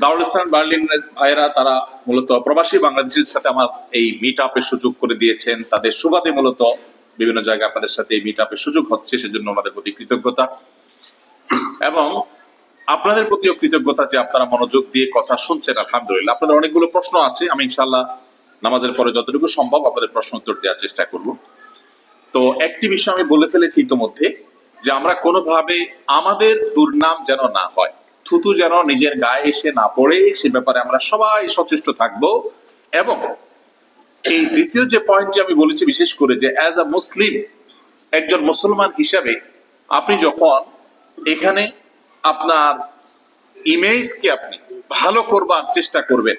দারুল ইসলাম বার্লিনের ভাইয়েরা তারা মূলত প্রবাসী বাংলাদেশের সাথে আমার এই মিট আপের সুযোগ করে দিয়েছেন। তাদের সুবাদে মূলত বিভিন্ন জায়গায় আপনাদের সাথে এই মিট আপের সুযোগ হচ্ছে, সেজন্য ওনাদের প্রতি কৃতজ্ঞতা এবং আপনাদের প্রতিও কৃতজ্ঞতা যে আপনারা মনোযোগ দিয়ে কথা শুনছেন। আলহামদুলিল্লাহ। আপনাদের অনেকগুলো প্রশ্ন আছে, আমি ইনশাআল্লাহ নামাজের পরে যতটুকু সম্ভব আপনাদের প্রশ্ন উত্তর দেওয়ার চেষ্টা করব। তো একটি বিষয় আমি বলে ফেলেছি ইতোমধ্যে, যে আমরা কোনোভাবে আমাদের দুর্নাম যেন না হয়, থুতু যেন নিজের গায়ে এসে না পড়ে, সে ব্যাপারে আমরা সবাই সচেষ্ট থাকবো। এবং এই দ্বিতীয় যে পয়েন্টটি আমি বলেছি বিশেষ করে, যে অ্যাজ আ মুসলিম, একজন মুসলমান হিসাবে আপনি যখন এখানে আপনার ইমেজকে আপনি ভালো করবার চেষ্টা করবেন,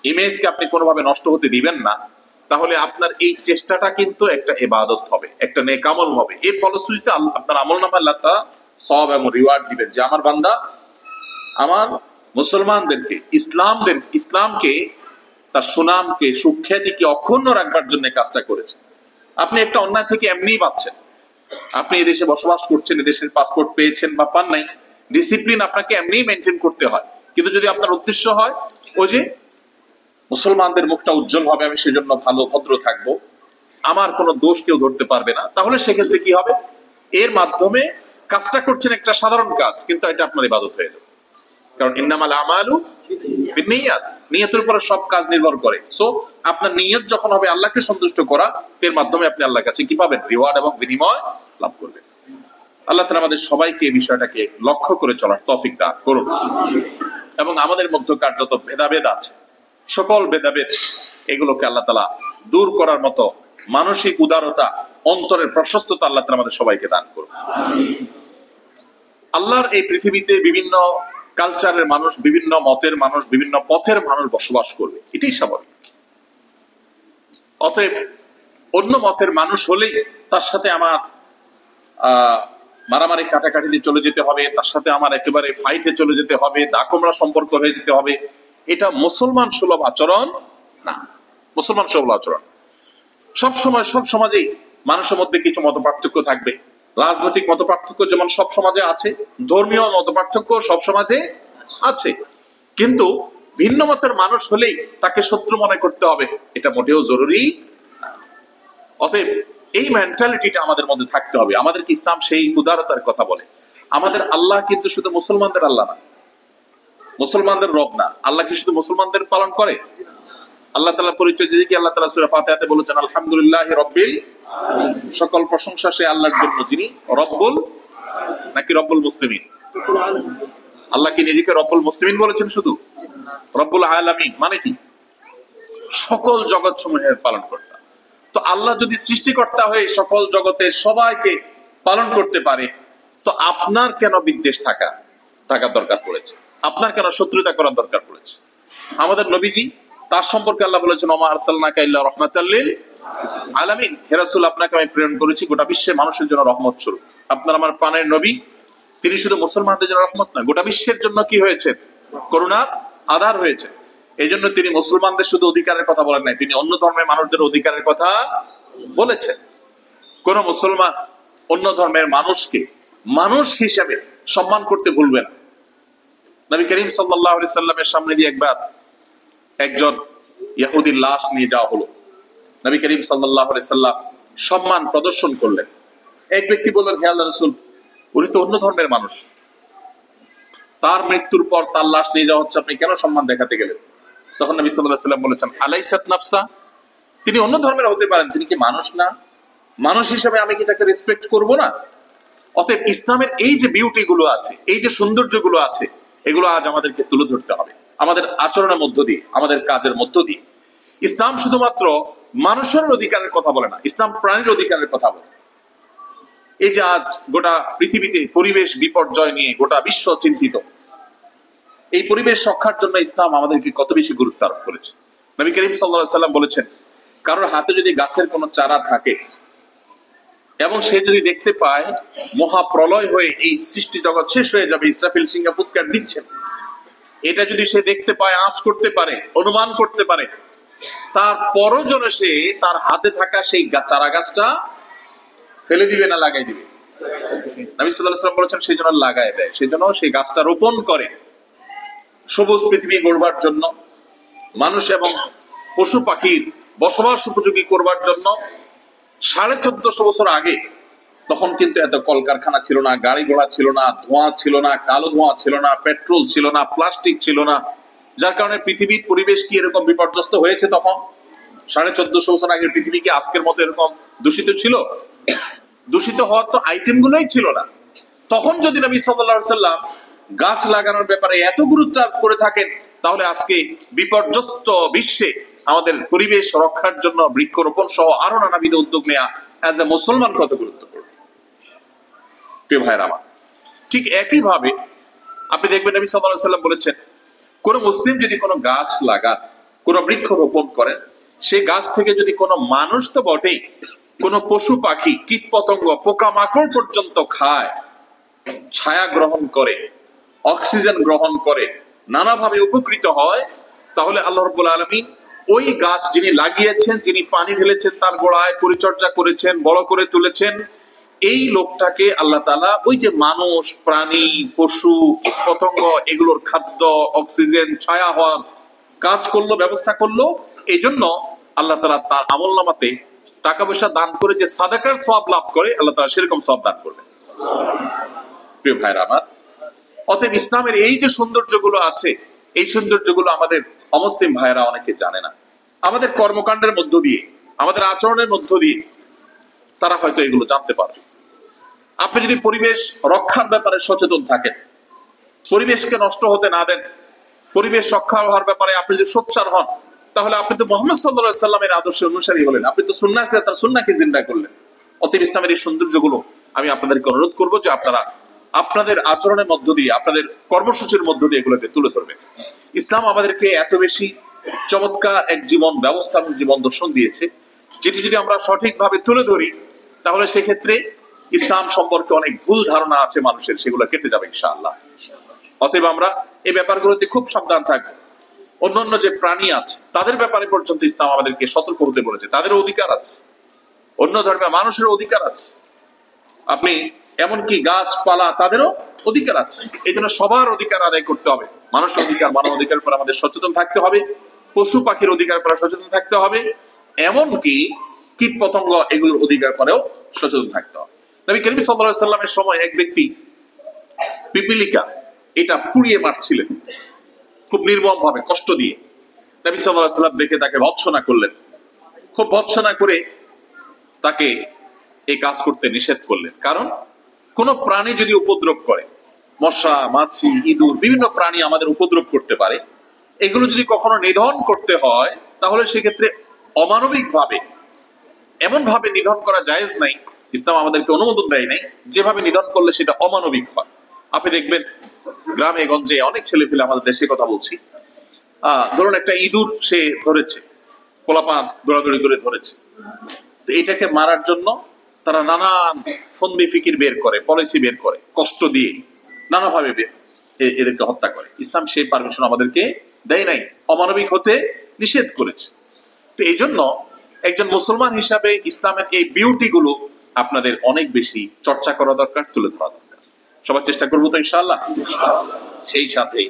ইমেজকে আপনি কোনোভাবে নষ্ট হতে দিবেন না, তাহলে আপনার এই চেষ্টাটা কিন্তু একটা ইবাদত হবে, একটা নেক আমল হবে। এর ফলশ্রুতিতে আপনার আমলনামা আল্লাহ তাআলা সওয়াব এবং রিওয়ার্ড দিবেন, যে আমার বান্দা আমার মুসলমানদেরকে, ইসলামকে, তার সুনামকে, সুখ্যাতিকে অক্ষুণ্ণ রাখবার জন্য কাজটা করেছে। আপনি একটা অন্যায় থেকে এমনিই বাঁচছেন, আপনি এদেশে বসবাস করছেন, এদেশের পাসপোর্ট পেয়েছেন বা পান নাই, ডিসিপ্লিন আপনাকে এমনিই মেনটেন করতে হয়। কিন্তু যদি আপনার উদ্দেশ্য হয় ওই যে মুসলমানদের মুখটা উজ্জ্বল হবে, আমি সেজন্য ভালো ভদ্র থাকবো, আমার কোনো দোষ কেউ ধরতে পারবে না, তাহলে সেক্ষেত্রে কি হবে, এর মাধ্যমে কাজটা করছেন একটা সাধারণ কাজ, কিন্তু এটা আপনার ইবাদত হয়ে যাবে। কারণ ইন্নামাল আমালু বিন্নিয়াত, নিয়তের উপর সব কাজ নির্ভর করে। সো আপনার নিয়ত যখন হবে আল্লাহকে সন্তুষ্ট করা, এর মাধ্যমে আপনি আল্লাহর কাছে কি পাবেন, রিওয়ার্ড এবং বিনিময় লাভ করবেন। আল্লাহ তাআলা আমাদের সবাইকে এই বিষয়টাকে লক্ষ্য করে চলার তৌফিক দান করুন এবং আমাদের মধ্যকার যত ভেদাভেদ আছে, সকল ভেদাভেদ এগুলোকে আল্লাহ তাআলা দূর করার মতো মানসিক উদারতা, অন্তরের প্রশস্ততা আল্লাহ তাআলা আমাদের সবাইকে দান করুন। আল্লাহর এই পৃথিবীতে বিভিন্ন কালচারের মানুষ, বিভিন্ন মতের মানুষ, বিভিন্ন পথের মানুষ বসবাস করবে, এটাই স্বাভাবিক। অতএব অন্য মতের মানুষ হলেই তার সাথে আমার মারামারি কাটাকাটিতে চলে যেতে হবে, তার সাথে আমার একেবারে ফাইটে চলে যেতে হবে, দাকমরা সম্পর্ক হয়ে যেতে হবে, এটা মুসলমান সুলভ আচরণ না। মুসলমান সুলভ আচরণ সবসময় সব সমাজেই মানুষের মধ্যে কিছু মত পার্থক্য থাকবে। রাজনৈতিক মত পার্থক্য যেমন সব সমাজে আছে, ধর্মীয় মত পার্থক্য সব সমাজে আছে, কিন্তু ভিন্ন মতের মানুষ হলেই তাকে শত্রু মনে করতে হবে, এটা মোটেও জরুরি। অতএব এই মেন্টালিটিটা আমাদের মধ্যে থাকতে হবে। আমাদেরকে ইসলাম সেই উদারতার কথা বলে। আমাদের আল্লাহ কিন্তু শুধু মুসলমানদের আল্লাহ না, মুসলমানদের রব না। আল্লাহ কি শুধু মুসলমানদের পালন করে? আল্লাহ তাআলার পরিচয় দিয়ে কি আল্লাহ তাআলা সূরা ফাতিহাতে বলেছেন আলহামদুলিল্লাহি রাব্বিল আলামিন, সকল প্রশংসা সেই আল্লাহর জন্য যিনি রব্বুল, নাকি রব্বুল মুসলিমিন? আল্লাহ কি নিজেকে রব্বুল মুসলিমিন বলেছেন? শুধু রব্বুল আলামিন মানে কি? সকল জগৎ সমূহের পালন কর্তা। তো আল্লাহ যদি সৃষ্টিকর্তা হয়ে সকল জগতের সবাইকে পালন করতে পারে, তো আপনার কেন বিদ্বেষ থাকার দরকার পড়েছে? আপনার কেন শত্রুতা করার দরকার পড়েছে? আমাদের নবীজি, তার সম্পর্কে আল্লাহ বলেছেন ওমা আরসালনাকা ইল্লা রাহমাতাল লিল আলামিন, হে রাসূল আপনাকে আমি প্রেরণ করেছি গোটা বিশ্বের মানুষের জন্য রহমত স্বরূপ। আপনার আমার প্রাণের নবী, তিনি শুধু মুসলমানদের জন্য রহমত নয়, গোটা বিশ্বের জন্য কি হয়েছে? করুণার আধার হয়েছে। এই জন্য তিনি মুসলমানদের শুধু অধিকারের কথা বলেন নাই, তিনি অন্য ধর্মের মানুষদের অধিকারের কথা বলেছেন। কোন মুসলমান অন্য ধর্মের মানুষকে মানুষ হিসেবে সম্মান করতে ভুলবে না। নবী করিম সাল্লাল্লাহু আলাইহি সাল্লামের সামনে দিয়ে একবার একজন ইহুদির লাশ নিয়ে যাওয়া হলো। নবী করিম সাল্লাল্লাহু আলাইহি সাল্লাম সম্মান প্রদর্শন করলেন। এক ব্যক্তি বললেন, হে আল্লাহর রাসূল, উনি তো অন্য ধর্মের মানুষ, তার মৃত্যুর পর তার লাশ নিয়ে যাওয়া হচ্ছে, আপনি কেন সম্মান দেখাতে গেলেন? তখন নবী সাল্লাল্লাহু আলাইহি সাল্লাম বলেছেন, আলাইসাত নাফসা, তিনি অন্য ধর্মের হতে পারেন, তিনি কি মানুষ না? মানুষ হিসেবে আমি কি তাকে রেসপেক্ট করব না? অতএব ইসলামের এই যে বিউটি গুলো আছে, এই যে সৌন্দর্য গুলো আছে, এগুলো আজ আমাদেরকে তুলে ধরতে হবে আমাদের আচরণের মধ্য দিয়ে, আমাদের কাজের মধ্য দিয়ে। ইসলাম শুধুমাত্র মানুষের অধিকারের কথা বলে না, ইসলাম প্রাণীর অধিকারের কথা বলে। এই যে আজ গোটা পৃথিবীতে পরিবেশ বিপর্যয় নিয়ে গোটা বিশ্ব চিন্তিত, এই পরিবেশ রক্ষার জন্য ইসলাম আমাদেরকে কত বেশি গুরুত্ব আরোপ করেছে। নবী করিম সাল্লাল্লাহু আলাইহি সাল্লাম বলেছেন, কারোর হাতে যদি গাছের কোনো চারা থাকে এবং সে যদি দেখতে পায় মহাপ্রলয় হয়ে এই সৃষ্টি জগৎ শেষ হয়ে যাবে, ইসরাফিল সিংহা ফুৎকার দিচ্ছেন, এটা যদি সে দেখতে পায়, আঁচ করতে পারে, অনুমান করতে পারে, তারপরও যেন সে তার হাতে থাকা সেই চারা গাছটা ফেলে দিবে না লাগাই দিবে? নবী সাল্লাল্লাহু আলাইহি ওয়াসাল্লাম বলেছেন সেই জন্য লাগায় দেয়, সেই জন্য সেই গাছটা রোপণ করে। সবুজ পৃথিবী গড়বার জন্য, মানুষ এবং পশু পাখির বসবাস উপযোগী করবার জন্য 1450 বছর আগে, তখন কিন্তু এত কলকারখানা ছিল না, গাড়ি ঘোড়া ছিল না, ধোঁয়া ছিল না, কালো ধোঁয়া ছিল না, পেট্রোল ছিল না, প্লাস্টিক ছিল না, যার কারণে পৃথিবীর পরিবেশ কি এরকম বিপর্যস্ত হয়েছে? তখন 1450 বছর আগের পৃথিবী কি আজকের মতো এরকম দূষিত ছিল? দূষিত হওয়ার তো আইটেম গুলোই ছিল না। তখন যদি নবী সাল্লাল্লাহু আলাইহি সাল্লাম গাছ লাগানোর ব্যাপারে এত গুরুত্ব করে থাকেন, তাহলে আজকে বিপর্যস্ত বিশ্বে আমাদের পরিবেশ রক্ষার জন্য বৃক্ষরোপণ সহ আরো নানাবিধ উদ্যোগ নেওয়া অ্যাজ এ মুসলমান কত গুরুত্বপূর্ণ। প্রিয় ভাইরা আমার, ঠিক একই ভাবে আপনি দেখবেন নবী সাল্লাল্লাহু আলাইহি সাল্লাম বলেছেন, কোন মুসলিম যদি কোনো গাছ লাগান, কোন বৃক্ষ রোপণ করেন, সেই গাছ থেকে যদি কোনো মানুষ তো বটেই, কোন পশু পাখি, কীট পতঙ্গ, পোকামাকড় পর্যন্ত খায়, ছায়া গ্রহণ করে, অক্সিজেন গ্রহণ করে, নানাভাবে উপকৃত হয়, তাহলে আল্লাহ রাব্বুল আলামিন ওই গাছ যিনি লাগিয়েছেন, যিনি পানি ঢেলেছেন, তার গোড়ায় পরিচর্যা করেছেন, বড় করে তুলেছেন, এই লোকটাকে আল্লাহ তাআলা ওই যে মানুষ, প্রাণী, পশু, পতঙ্গ এগুলোর খাদ্য, অক্সিজেন, ছায়া হওয়ার কাজ করলো, ব্যবস্থা করলো। এই জন্য আল্লাহ তাআলা তার আমলনামাতে টাকা পয়সা দান করে যে সাদাকার সওয়াব লাভ করে, আল্লাহ তাআলা সেরকম সওয়াব দান করবেন। প্রিয় ভাইরা আমার, অতএব ইসলামের এই যে সৌন্দর্যগুলো আছে, এই সৌন্দর্যগুলো আমাদের অমুসলিম ভাইরা অনেকে জানে না। আমাদের কর্মকাণ্ডের মধ্য দিয়ে, আমাদের আচরণের মধ্য দিয়ে তারা হয়তো এগুলো জানতে পারে। আপনি যদি পরিবেশ রক্ষার ব্যাপারে সচেতন থাকেন, পরিবেশকে নষ্ট হতে না দেন, পরিবেশ রক্ষা হওয়ার ব্যাপারে আপনি যদি সোচ্চার হন, তাহলে আপনি তো মুহাম্মদ সাল্লাল্লাহু আলাইহি সাল্লামের আদর্শের অনুসারী হলেন, আপনি তো সুন্নাহকে, তার সুন্নাহকে জিন্দা করলেন। অতএব ইসলামের এই সৌন্দর্যগুলো আমি আপনাদেরকে অনুরোধ করবো যে আপনারা আপনাদের আচরণের মধ্য দিয়ে, আপনাদের কর্মসূচির মধ্য দিয়ে এগুলোকে তুলে ধরবেন। ইসলাম আমাদেরকে এত বেশি চমৎকার এক জীবন ব্যবস্থা এবং জীবন দর্শন দিয়েছে, যেটি যদি আমরা সঠিকভাবে তুলে ধরি, তাহলে সেক্ষেত্রে ইসলাম সম্পর্কে অনেক ভুল ধারণা আছে মানুষের, সেগুলো কেটে যাবে ইনশাআল্লাহ। অতএব আমরা এই ব্যাপারগুলোতে খুব সাবধান থাকবো। অন্যান্য যে প্রাণী আছে তাদের ব্যাপারে পর্যন্ত ইসলাম আমাদেরকে সতর্ক হতে বলেছে, তাদেরও অধিকার আছে, অন্য ধর্মে মানুষেরও অধিকার আছে, আপনি এমনকি গাছপালা তাদেরও অধিকার আছে। এই জন্য সবার অধিকার আদায় করতে হবে। মানুষের অধিকার, মানব অধিকার উপর আমাদের সচেতন থাকতে হবে, পশু পাখির অধিকার উপর সচেতন থাকতে হবে, এমনকি কীট পতঙ্গ এগুলোর অধিকার পরেও সচেতন থাকতে হবে। নবী করিম সাল্লাল্লাহু আলাইহি সাল্লামের সময় এক ব্যক্তি পিপিলিকা এটা পুড়িয়ে মারছিলেন খুব নির্মম ভাবে, কষ্ট দিয়ে। নবী সাল্লাল্লাহু আলাইহি সাল্লাম দেখে তাকে ভৎসনা করলেন, খুব ভৎসনা করে তাকে এই কাজ করতে নিষেধ করলেন। কারণ কোন প্রাণী যদি উপদ্রব করে, মশা, মাছি, ইঁদুর, বিভিন্ন প্রাণী আমাদের উপদ্রব করতে পারে, এগুলো যদি কখনো নিধন করতে হয়, তাহলে সেক্ষেত্রে অমানবিক ভাবে, এমন ভাবে নিধন করা জায়েজ নাই, ইসলাম আমাদেরকে অনুমোদন দেয় নাই, যেভাবে নিধন করলে সেটা অমানবিক হয়। আপনি দেখবেন গ্রামে গঞ্জে অনেক ছেলে পেলে, আমাদের দেশে কথা বলছি, ধরুন একটা ইঁদুর সে ধরেছে, পোলাপান দৌড়াদৌড়ি করে ধরেছে, তো এটাকে মারার জন্য তারা নানান ফন্দি ফিকির বের করে, পলিসি বের করে, কষ্ট দিয়ে নানাভাবে এদেরকে হত্যা করে। ইসলাম সেই পারমিশন আমাদেরকে দেয় নাই, অমানবিক হতে নিষেধ করেছে। তো এই জন্য একজন মুসলমান হিসাবে ইসলামের এই বিউটি গুলো আপনাদের অনেক বেশি চর্চা করা দরকার, তুলে ধরা দরকার। সবার চেষ্টা করবো তো ইনশাআল্লাহ। সেই সাথে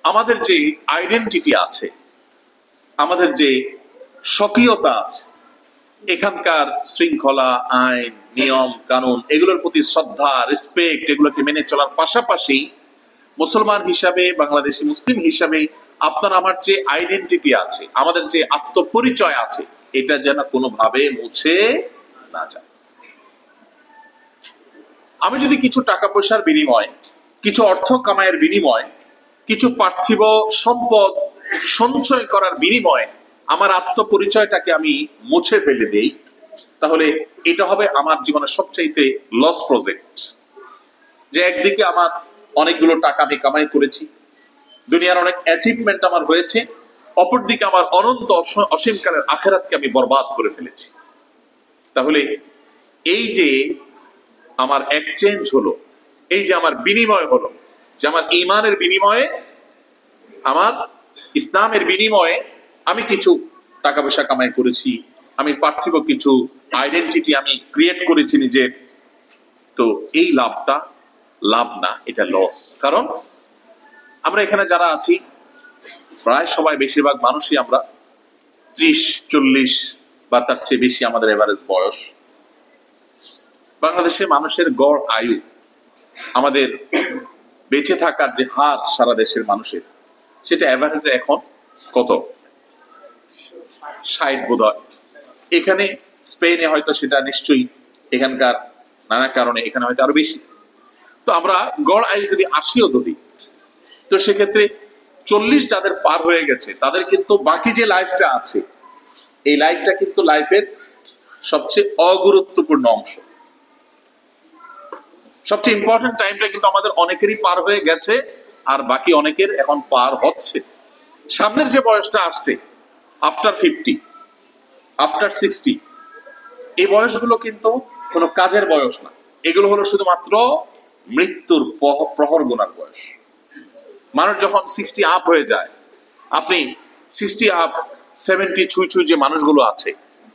আমাদের যে আইডেন্টিটি আছে, আমাদের যে স্বকীয়তা আছে, এখানকার শৃঙ্খলা, আইন, নিয়ম কানুন এগুলোর প্রতি শ্রদ্ধা, রেসপেক্ট, এগুলোকে মেনে চলার পাশাপাশি মুসলমান হিসাবে, বাংলাদেশি মুসলিম হিসাবে আপনার আমার যে আইডেন্টিটি আছে, আমাদের যে আত্মপরিচয় আছে, এটা যেন কোনোভাবে মুছে না যায়। আমি যদি কিছু টাকা পয়সার বিনিময়, কিছু অর্থ কামাইয়ের বিনিময়, কিছু পার্থিব সম্পদ সঞ্চয় করার বিনিময়ে আমার আত্মপরিচয়টাকে আমি মুছে ফেলে দেই, তাহলে এটা হবে আমার জীবনের সবচাইতে লস প্রজেক্ট। যে একদিকে আমার অনেকগুলো টাকা আমি কামাই করেছি, দুনিয়ার অনেক অ্যাচিভমেন্ট আমার হয়েছে, অপরদিকে আমার অনন্ত অসীমকালের আখেরাতকে আমি বরবাদ করে ফেলেছি। তাহলে এই যে আমার এক্সচেঞ্জ হলো, এই যে আমার বিনিময় হলো, যে আমার ঈমানের বিনিময়ে, আমার ইসলামের বিনিময়ে আমি কিছু টাকা পয়সা কামাই করেছি, আমি পার্থিব কিছু আইডেন্টিটি আমি ক্রিয়েট করেছি নিজের, তো এই লাভটা লাভ না, এটা লস। কারণ আমরা এখানে যারা আছি প্রায় সবাই, বেশিরভাগ মানুষই আমরা 30-40 বা তার চেয়ে বেশি আমাদের এভারেজ বয়স। বাংলাদেশে মানুষের গড় আয়ু, আমাদের বেঁচে থাকার যে হার সারা দেশের মানুষের, সেটা এভারেজে এখন কত? 60 বোধহয়। এখানে স্পেনে হয়তো সেটা নিশ্চয়ই এখানকার নানা কারণে এখানে হয়তো আরো বেশি। তো আমরা গড় আয়ু যদি 80ও ধরি, তো সেক্ষেত্রে 40 যাদের পার হয়ে গেছে তাদের কিন্তু বাকি যে লাইফটা আছে, এই লাইফটা কিন্তু লাইফের সবচেয়ে অগুরুত্বপূর্ণ অংশ। সবচেয়ে ইম্পর্টেন্ট টাইমটা কিন্তু আমাদের অনেকেরই পার হয়ে গেছে, আর বাকি অনেকের এখন পার হচ্ছে। সামনের যে বয়সটা আসছে, আফটার 50, আফটার 60, এই বয়সগুলো কিন্তু কোনো কাজের বয়স না। এগুলো হলো শুধুমাত্র মৃত্যুর প্রহর গোনার বয়স। মানুষ যখন 60 আপ হয়ে যায়, আপনি 60 আপ 70 ছুঁই ছুঁই যে মানুষগুলো আছে,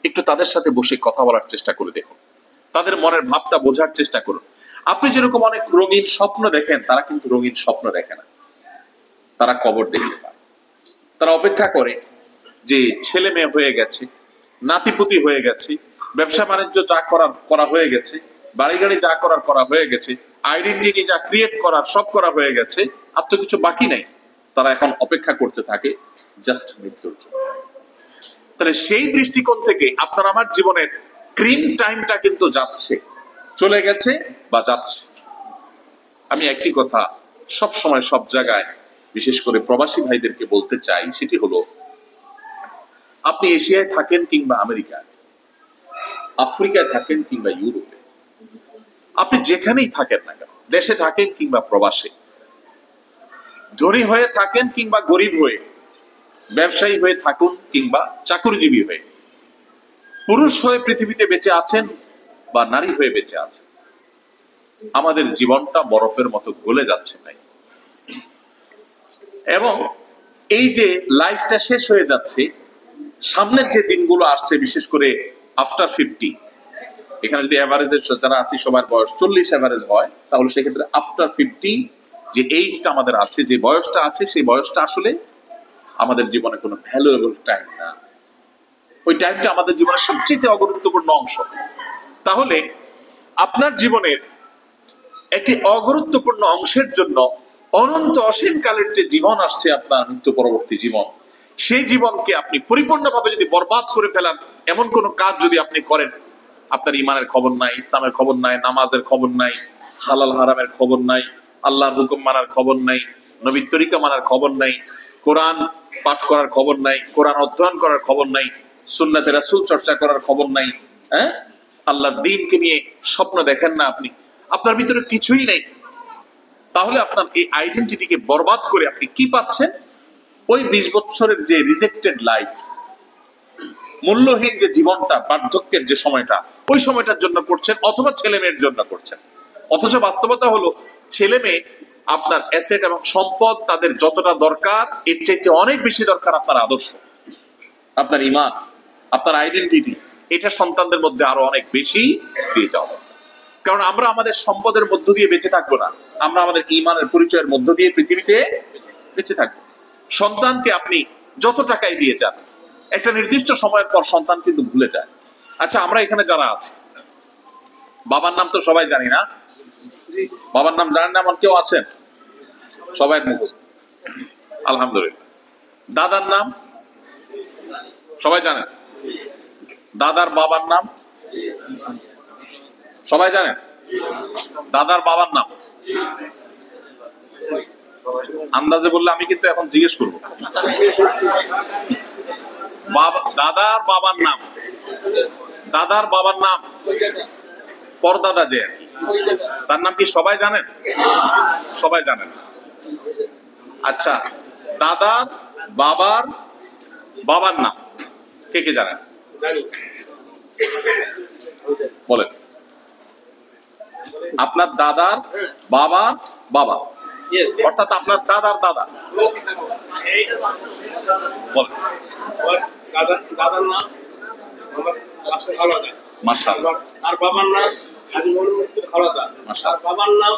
একটু তাদের সাথে বসে কথা বলার চেষ্টা করে দেখুন, তাদের মনের ভাবটা বোঝার চেষ্টা করুন। আপনি যেরকম অনেক রঙিন স্বপ্ন দেখেন, তারা কিন্তু রঙিন স্বপ্ন দেখে না, তারা কবর দেখতে পায়। তারা অপেক্ষা করে যে ছেলে মেয়ে হয়ে গেছে, নাতিপুতি হয়ে গেছে, ব্যবসা বাণিজ্য যা করার করা হয়ে গেছে, বাড়ি গাড়ি যা করার করা হয়ে গেছে, আইডেন্টিটি যা ক্রিয়েট করার সব করা হয়ে গেছে, আর তো কিছু বাকি নাই। তারা এখন অপেক্ষা করতে থাকে জাস্ট মৃত্যুর জন্য। তাহলে সেই দৃষ্টিকোণ থেকে আপনার আমার জীবনের ক্রিম টাইমটা কিন্তু যাচ্ছে, চলে গেছে বা যাচ্ছে। আমি একটি কথা সব সময় সব জায়গায়, বিশেষ করে প্রবাসী ভাইদেরকে বলতে চাই, সেটি হলো, আপনি এশিয়ায় থাকেন কিংবা আমেরিকায়, আফ্রিকায় থাকেন কিংবা ইউরোপে, আপনি যেখানেই থাকেন না কেন, দেশে থাকেন কিংবা প্রবাসে, ধনী হয়ে থাকেন কিংবা গরিব হয়ে, ব্যবসায়ী হয়ে থাকুন কিংবা চাকরিজীবী হয়ে, পুরুষ হয়ে পৃথিবীতে বেঁচে আছেন বা নারী হয়ে বেঁচে আছেন, আমাদের জীবনটা বরফের মতো গলে যাচ্ছে তাই। এবং এই যে লাইফটা শেষ হয়ে যাচ্ছে, সামনের যে দিনগুলো আসছে, বিশেষ করে আফটার 50, এখানে যদি এভারেজের যারা আছি সবার বয়স 40 এভারেজ হয়, তাহলে সেক্ষেত্রে আফটার 50 যে এইজটা আমাদের আছে, যে বয়সটা আছে, সেই বয়সটা আসলে আমাদের জীবনে কোনো ভ্যালুয়েবল টাইম না। ওই টাইমটা আমাদের জীবনের সবচেয়ে অগুরুত্বপূর্ণ অংশ। তাহলে আপনার জীবনের একটি অগুরুত্বপূর্ণ অংশের জন্য অনন্ত অসীম কালের যে জীবন আসছে, আপনার মৃত্যু পরবর্তী জীবন, সেই জীবনকে আপনি পরিপূর্ণভাবে যদি বরবাদ করে ফেলান, এমন কোন কাজ যদি আপনি করেন, আপনার ইমানের খবর নাই, ইসলামের খবর নাই, নামাজের খবর নাই, হালাল হারামের খবর নাই, আল্লাহর হুকুম মানার খবর নাই, নবীর তরিকা মানার খবর নাই, কোরআন পাঠ করার খবর নাই, কোরআন অধ্যয়ন করার খবর নাই, সুন্নাতে রাসূল চর্চা করার খবর নাই, হ্যাঁ, আল্লাহর দ্বীনকে নিয়ে স্বপ্ন দেখেন না আপনি, আপনার ভিতরে কিছুই নেই, তাহলে আপনার এই আইডেন্টিটিকে বরবাদ করে আপনি কি পাচ্ছেন? ওই 20 বছরের যে রিজেক্টেড লাইফ, মূল্যহীন যে জীবনটা, বার্ধক্যের যে সময়টা, ওই সময়টার জন্য করছেন, অথবা ছেলে মেয়ের জন্য করছেন। অথচ বাস্তবতা হলো, ছেলে মেয়ে আপনার অ্যাসেট এবং সম্পদ, তাদের যতটা দরকার, এর চাইতে অনেক বেশি দরকার আপনার আদর্শ, আপনার ঈমান, আপনার আইডেন্টিটি। এটা সন্তানদের মধ্যে আরো অনেক বেশি দিয়ে যাওয়া। কারণ আমরা আমাদের সম্পদের মধ্য দিয়ে বেঁচে থাকবো না, আমরা আমাদের ঈমানের পরিচয়ের মধ্য দিয়ে পৃথিবীতে বেঁচে থাকবো। সন্তানকে আপনি যত টাকাই দিয়ে যান, একটা নির্দিষ্ট সময়ের পর সন্তান কিন্তু ভুলে যায়। আচ্ছা, আমরা এখানে যারা আছি, বাবার নাম তো সবাই জানি না? বাবার নাম জানেন না এমন কেউ আছেন? সবাই মুখস্থ, আলহামদুলিল্লাহ। দাদার নাম সবাই জানেন? দাদার বাবার নাম সবাই জানেন? দাদার বাবার নাম আন্দাজে বললে আমি কিন্তু এখন জিজ্ঞেস করবো। দাদার বাবার নাম, দাদার বাবার নাম পরদাদা যে, তার নাম কি সবাই জানেন? সবাই জানেন। আচ্ছা, দাদার বাবার বাবার নাম কে কে জানেন? বলেন। আপনার দাদার বাবার বাবা, অর্থাৎ আপনার দাদার দাদা, বলেন। দাদার নাম মাশাআল্লাহ। আর বাবার নাম হাজী মনির হাওলাদার, আর বাবার নাম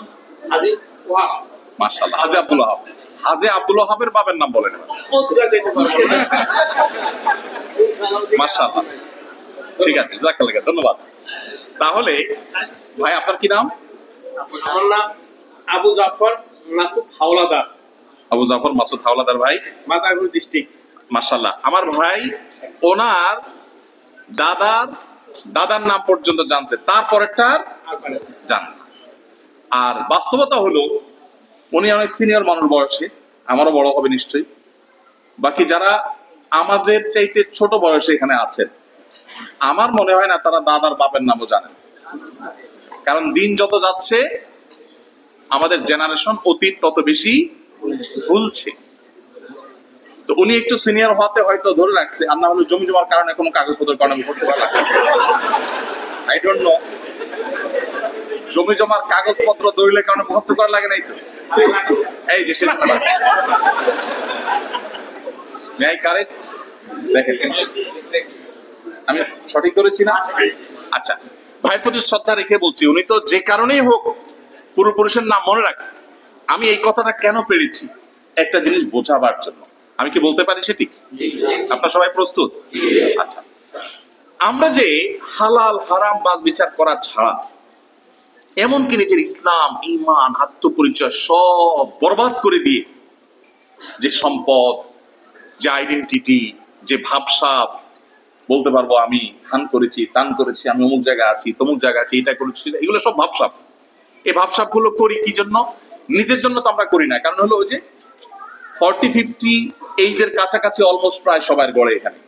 হাজী ওয়াহাব। মাশাআল্লাহ, হাজী আব্দুল ওয়াহাব। হাজে আব্দুল ওয়াহাবের বাবার নাম বলেন। কতটা দিতে পারবো না। মাশাআল্লাহ, ঠিক আছে, জাযাকাল্লাহ, ধন্যবাদ। তাহলে ভাই আপনার কি নাম? আমার নাম আবু জাফর মাসুদ হাওলাদার, আবু জাফর মাসুদ হাওলাদার ভাই, মাদারীপুর ডিস্ট্রিক্ট। মাশাআল্লাহ। আমার ভাই ওনার দাদার নাম পর্যন্ত জানছে, তারপরেরটার জান না। আর বাস্তবতা হলো উনি অনেক সিনিয়র মানুষ বয়সে, আমারও বড় হবে নিশ্চয়ই। বাকি যারা আমাদের চাইতে ছোট বয়সে এখানে আছেন, আমার মনে হয় না তারা দাদার বাপের নামও জানেন। কারণ দিন যত যাচ্ছে আমাদের জেনারেশন অতীত তত বেশি ভুলছে। তো উনি একটু সিনিয়র হওয়াতে হয়তো ধরে রাখছে, আর না হলে জমি জমার কারণে কোনো কাগজপত্রের কারণে ভর্তি করা লাগবে। আই ডোন্ট নো, জমি জমার কাগজপত্র দলিলের কারণে ভর্তি করা লাগে নাই তো? এই যে কারেক্ট, দেখেন আমি সঠিক ধরেছি না? আচ্ছা, ভাইয়ের প্রতি শ্রদ্ধা রেখে বলছি, উনি তো যে কারণেই হোক পূর্বপুরুষের নাম মনে রাখছে। আমি এই কথাটা কেন পেরেছি, একটা জিনিস বোঝাবার জন্য। আমি কি বলতে পারি সেটি? আপনারা সবাই প্রস্তুত? আচ্ছা, আমরা যে হালাল হারাম বাজ বিচার করা ছাড়া এমনকি নিজের ইসলাম, ঈমান, আত্মপরিচয় সব বরবাদ করে দিয়ে যে সম্পদ, যে আইডেন্টিটি, যে ভাবসাব, বলতে পারবো আমি হান করেছি, তান করেছি, আমি অমুক জায়গায় আছি, তমুক জায়গায় আছি, এটা করেছি, এগুলো সব ভাবসাব। এই ভাবসাব গুলো করি কি জন্য? নিজের জন্য তো আমরা করি না। কারণ হলো ওই যে 40-50 এইজের কাছাকাছি অলমোস্ট প্রায় সবার গড়ে এখানে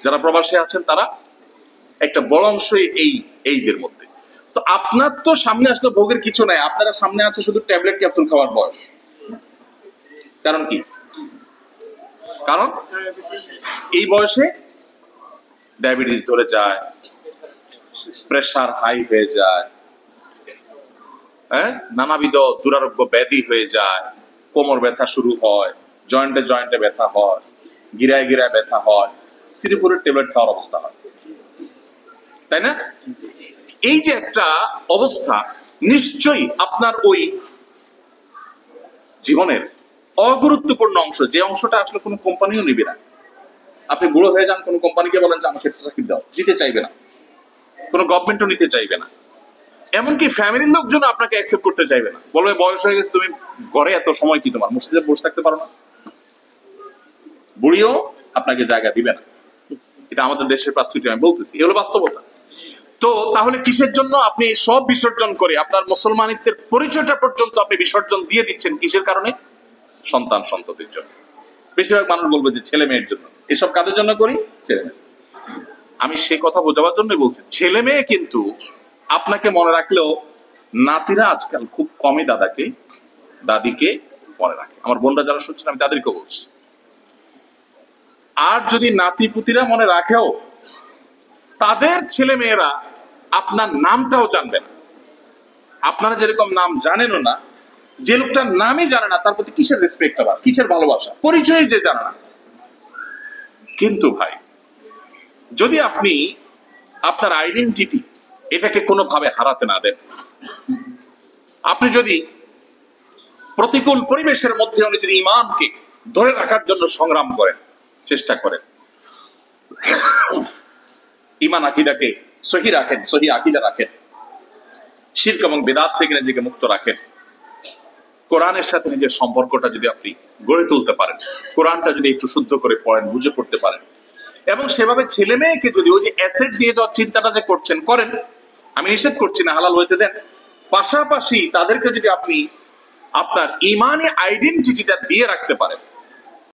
যারা প্রবাসী আছেন, তারা একটা বড় অংশই এই এইজের মধ্যে। তো আপনার তো সামনে আসলে ভোগের কিছু নাই, আপনারা সামনে আছে শুধু ট্যাবলেট ক্যাপসুল খাওয়ার বয়স। কারণ কি? কারণ এই বয়সে ডায়াবেটিস ধরে যায়, প্রেসার হাই হয়ে যায়, নানাবিধ দুরারোগ্য ব্যাধি হয়ে যায়, কোমর ব্যথা শুরু হয়, জয়েন্টে জয়েন্টে ব্যথা হয়, গিরায় গিরায় ব্যথা হয়, সিরিপুরের ট্যাবলেট খাওয়ার অবস্থা হয়, তাই না? এই যে একটা অবস্থা, নিশ্চয়ই আপনার ওই জীবনের অগুরুত্বপূর্ণ অংশ, যে অংশটা আসলে কোনো কোম্পানিও নিবে না। আপনি বুড়ো হয়ে যান, কোনো কোম্পানিকে বলেন যে আমার সেটা চাকরি দাও, দিতে চাইবে না, কোনো গভর্নমেন্টও নিতে চাইবে না, এমনকি ফ্যামিলির লোকজন আপনাকে অ্যাকসেপ্ট করতে চাইবে না। বলবে বয়স হয়ে গেছে, তুমি ঘরে এত সময় কি তোমার, মসজিদে বসে থাকতে পারো না? বুড়িও আপনাকে জায়গা দিবে না। এটা আমাদের দেশের পার্সপেক্টিভ আমি বলতেছি, এগুলো বাস্তবতা। তো তাহলে কিসের জন্য আপনি সব বিসর্জন করে আপনার মুসলমানিত্বের পরিচয়টা পর্যন্ত আপনি বিসর্জন দিয়ে দিচ্ছেন? কিসের কারণে? সন্তান সন্ততির জন্য। বেশিরভাগ মানুষ বলবে যে ছেলে মেয়ের জন্য। এসব কাদের জন্য করি? ছেলে মেয়ে। আমি সে কথা বোঝাবার জন্য বলছি, ছেলে মেয়ে কিন্তু আপনাকে মনে রাখলেও নাতিরা আজকাল খুব কমই দাদিকে মনে রাখে। আমার বোনরা যারা শুনছেন আমি তাদেরকে বলছি। আর যদি নাতি পুতিরা মনে রাখেও, তাদের ছেলে মেয়েরা আপনার নামটাও জানবে না। আপনারা যেরকম নাম জানেনও না, যে লোকটার নামই জানে না তার প্রতি কিসের রেসপেক্ট আবার, কিসের ভালোবাসা, পরিচয় যে জানে না। কিন্তু ভাই, যদি আপনি আপনার আইডেন্টিটি এটাকে কোনোভাবে হারাতে না দেন, আপনি যদি প্রতিকূল পরিবেশের মধ্যে নিজের ঈমানকে ধরে রাখার জন্য সংগ্রাম করেন, চেষ্টা করেন, ঈমান আকীদাকে সহি রাখেন, সহি আকীদা রাখেন, শিরক এবং বিদআত থেকে নিজেকে মুক্ত রাখেন, কোরআনের সাথে নিজের সম্পর্কটা যদি আপনি গড়ে তুলতে পারেন, কোরআনটা যদি একটু শুদ্ধ করে পড়েন, বুঝে পড়তে পারেন, এবং সেভাবে ছেলে মেয়েকে যদি ওই যে অ্যাসেট দিয়ে যাওয়ার চিন্তাটা যে করছেন করেন, আমি নিষেধ করছি না, হালাল হইতে দেন, পাশাপাশি তাদেরকে যদি আপনি আপনার ঈমানি আইডেন্টিটিটা দিয়ে রাখতে পারেন,